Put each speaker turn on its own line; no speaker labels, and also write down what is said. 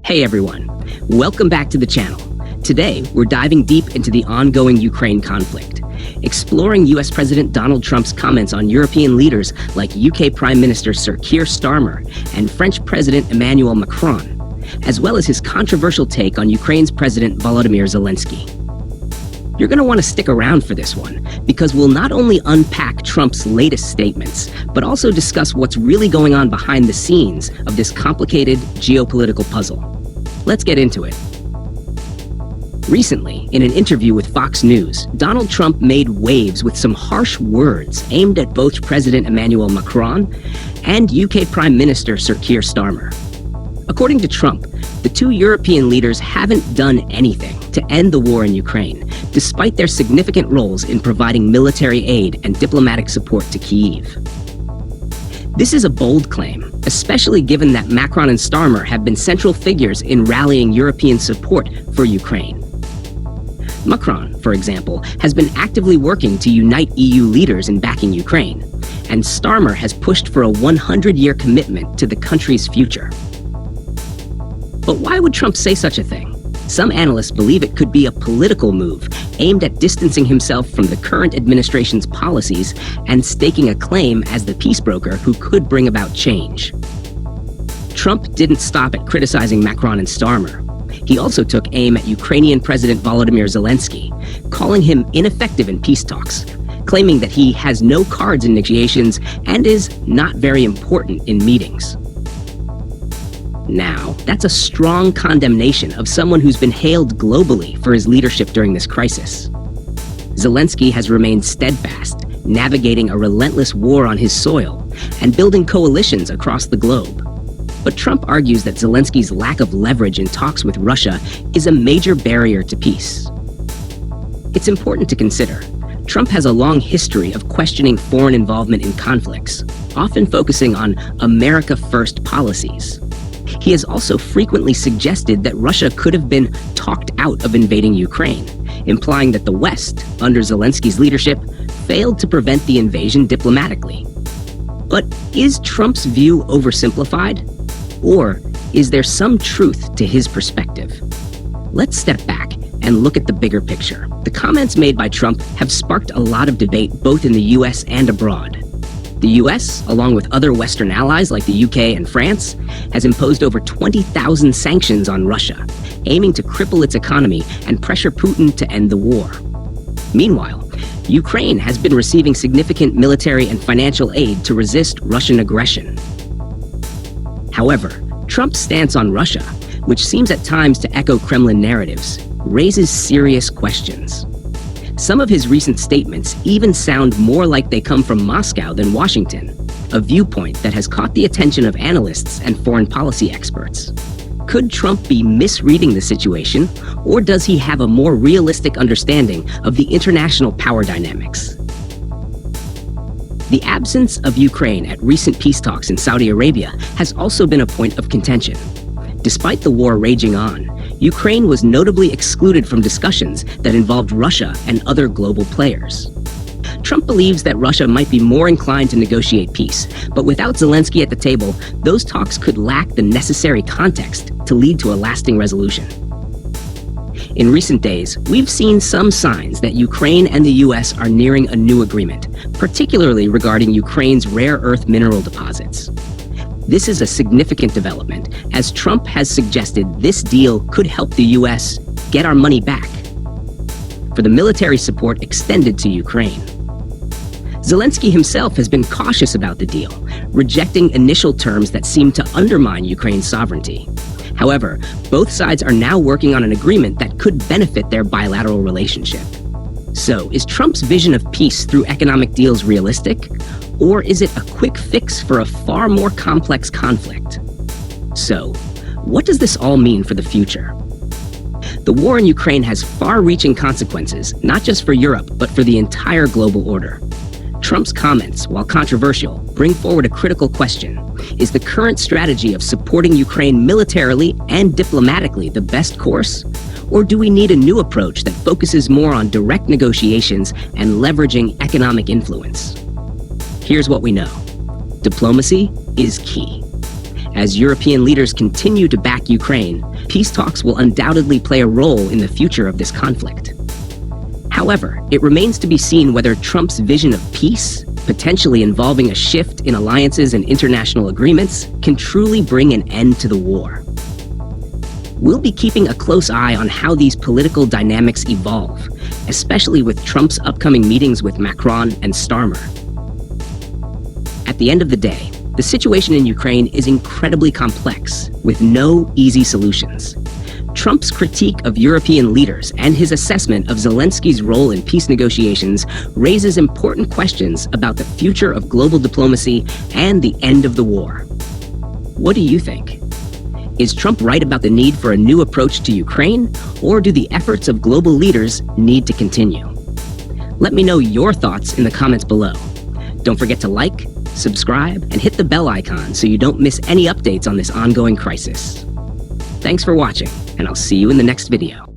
Hey everyone, welcome back to the channel. Today, we're diving deep into the ongoing Ukraine conflict, exploring US President Donald Trump's comments on European leaders like UK Prime Minister Sir Keir Starmer and French President Emmanuel Macron, as well as his controversial take on Ukraine's President Volodymyr Zelensky. You're going to want to stick around for this one, because we'll not only unpack Trump's latest statements, but also discuss what's really going on behind the scenes of this complicated geopolitical puzzle. Let's get into it. Recently, in an interview with Fox News, Donald Trump made waves with some harsh words aimed at both President Emmanuel Macron and UK Prime Minister Sir Keir Starmer. According to Trump, the two European leaders haven't done anything to end the war in Ukraine, despite their significant roles in providing military aid and diplomatic support to Kyiv. This is a bold claim, especially given that Macron and Starmer have been central figures in rallying European support for Ukraine. Macron, for example, has been actively working to unite EU leaders in backing Ukraine, and Starmer has pushed for a 100-year commitment to the country's future. But why would Trump say such a thing? Some analysts believe it could be a political move aimed at distancing himself from the current administration's policies and staking a claim as the peace broker who could bring about change. Trump didn't stop at criticizing Macron and Starmer. He also took aim at Ukrainian President Volodymyr Zelensky, calling him ineffective in peace talks, claiming that he has no cards in negotiations and is not very important in meetings. Now, that's a strong condemnation of someone who's been hailed globally for his leadership during this crisis. Zelensky has remained steadfast, navigating a relentless war on his soil and building coalitions across the globe. But Trump argues that Zelensky's lack of leverage in talks with Russia is a major barrier to peace. It's important to consider, Trump has a long history of questioning foreign involvement in conflicts, often focusing on America First policies. He has also frequently suggested that Russia could have been talked out of invading Ukraine, implying that the West, under Zelensky's leadership, failed to prevent the invasion diplomatically. But is Trump's view oversimplified? Or is there some truth to his perspective? Let's step back and look at the bigger picture. The comments made by Trump have sparked a lot of debate both in the US and abroad. The US, along with other Western allies like the UK and France, has imposed over 20,000 sanctions on Russia, aiming to cripple its economy and pressure Putin to end the war. Meanwhile, Ukraine has been receiving significant military and financial aid to resist Russian aggression. However, Trump's stance on Russia, which seems at times to echo Kremlin narratives, raises serious questions. Some of his recent statements even sound more like they come from Moscow than Washington, a viewpoint that has caught the attention of analysts and foreign policy experts. Could Trump be misreading the situation, or does he have a more realistic understanding of the international power dynamics? The absence of Ukraine at recent peace talks in Saudi Arabia has also been a point of contention. Despite the war raging on, Ukraine was notably excluded from discussions that involved Russia and other global players. Trump believes that Russia might be more inclined to negotiate peace, but without Zelensky at the table, those talks could lack the necessary context to lead to a lasting resolution. In recent days, we've seen some signs that Ukraine and the US are nearing a new agreement, particularly regarding Ukraine's rare earth mineral deposits. This is a significant development, as Trump has suggested this deal could help the US get our money back for the military support extended to Ukraine. Zelensky himself has been cautious about the deal, rejecting initial terms that seem to undermine Ukraine's sovereignty. However, both sides are now working on an agreement that could benefit their bilateral relationship. So, is Trump's vision of peace through economic deals realistic? Or is it a quick fix for a far more complex conflict? So, what does this all mean for the future? The war in Ukraine has far-reaching consequences, not just for Europe, but for the entire global order. Trump's comments, while controversial, bring forward a critical question. Is the current strategy of supporting Ukraine militarily and diplomatically the best course? Or do we need a new approach that focuses more on direct negotiations and leveraging economic influence? Here's what we know. Diplomacy is key. As European leaders continue to back Ukraine, peace talks will undoubtedly play a role in the future of this conflict. However, it remains to be seen whether Trump's vision of peace, potentially involving a shift in alliances and international agreements, can truly bring an end to the war. We'll be keeping a close eye on how these political dynamics evolve, especially with Trump's upcoming meetings with Macron and Starmer. At the end of the day, the situation in Ukraine is incredibly complex, with no easy solutions. Trump's critique of European leaders and his assessment of Zelensky's role in peace negotiations raises important questions about the future of global diplomacy and the end of the war. What do you think? Is Trump right about the need for a new approach to Ukraine, or do the efforts of global leaders need to continue? Let me know your thoughts in the comments below. Don't forget to like, subscribe, and hit the bell icon so you don't miss any updates on this ongoing crisis. Thanks for watching, and I'll see you in the next video.